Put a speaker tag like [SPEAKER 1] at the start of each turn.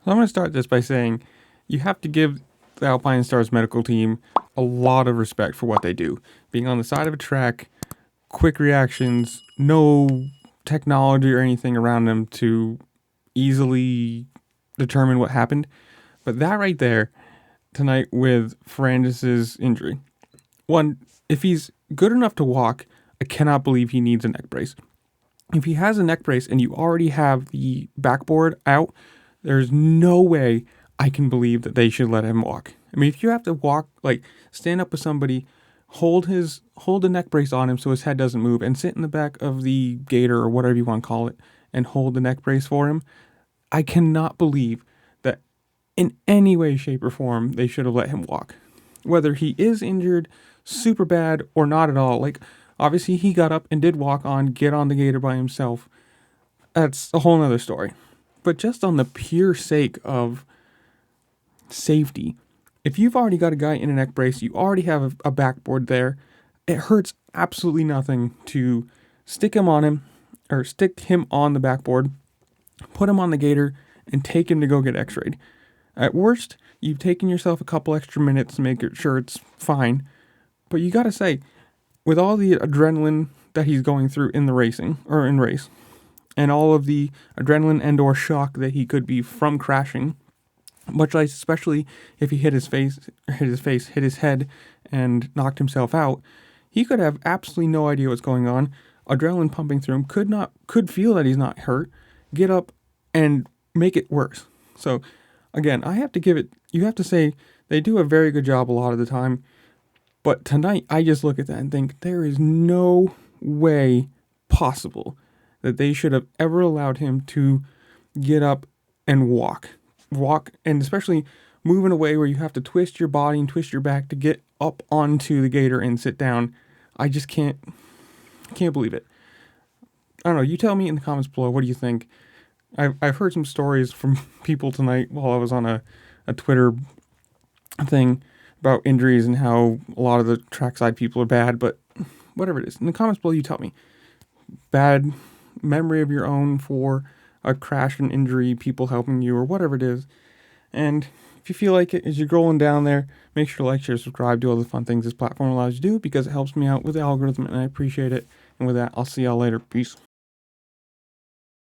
[SPEAKER 1] So I'm going to start this by saying you have to give the Alpinestars medical team a lot of respect for what they do. Being on the side of a track, quick reactions, no technology or anything around them to easily determine what happened. But that right there tonight with Ferrandis' injury. One, if he's good enough to walk, I cannot believe he needs a neck brace. If he has a neck brace and you already have the backboard out, there's no way I can believe that they should let him walk. I mean, if you have to walk, like stand up with somebody, hold the neck brace on him so his head doesn't move, and sit in the back of the gator or whatever you want to call it, and hold the neck brace for him, I cannot believe that in any way, shape, or form they should have let him walk. Whether he is injured super bad or not at all, like obviously he got up and did get on the gator by himself. That's a whole nother story. But just on the pure sake of safety, if you've already got a guy in a neck brace, you already have a backboard there, it hurts absolutely nothing to stick him on the backboard, put him on the gator, and take him to go get x-rayed. At worst, you've taken yourself a couple extra minutes to make sure it's fine. But you gotta say, with all the adrenaline that he's going through in race, and all of the adrenaline and or shock that he could be from crashing, much like especially if he hit his head and knocked himself out, he could have absolutely no idea what's going on. Adrenaline pumping through him, could feel that he's not hurt, get up and make it worse. So again, you have to say they do a very good job a lot of the time. But tonight, I just look at that and think there is no way possible that they should have ever allowed him to get up and walk, and especially moving away where you have to twist your body and twist your back to get up onto the gator and sit down. I just can't believe it. I don't know. You tell me in the comments below. What do you think? I've heard some stories from people tonight while I was on a Twitter thing about injuries and how a lot of the trackside people are bad, but whatever it is. In the comments below, you tell me. Bad memory of your own for a crash and injury, people helping you, or whatever it is. And if you feel like it, as you're scrolling down there, make sure to like, share, subscribe, do all the fun things this platform allows you to do, because it helps me out with the algorithm, and I appreciate it. And with that, I'll see y'all later. Peace.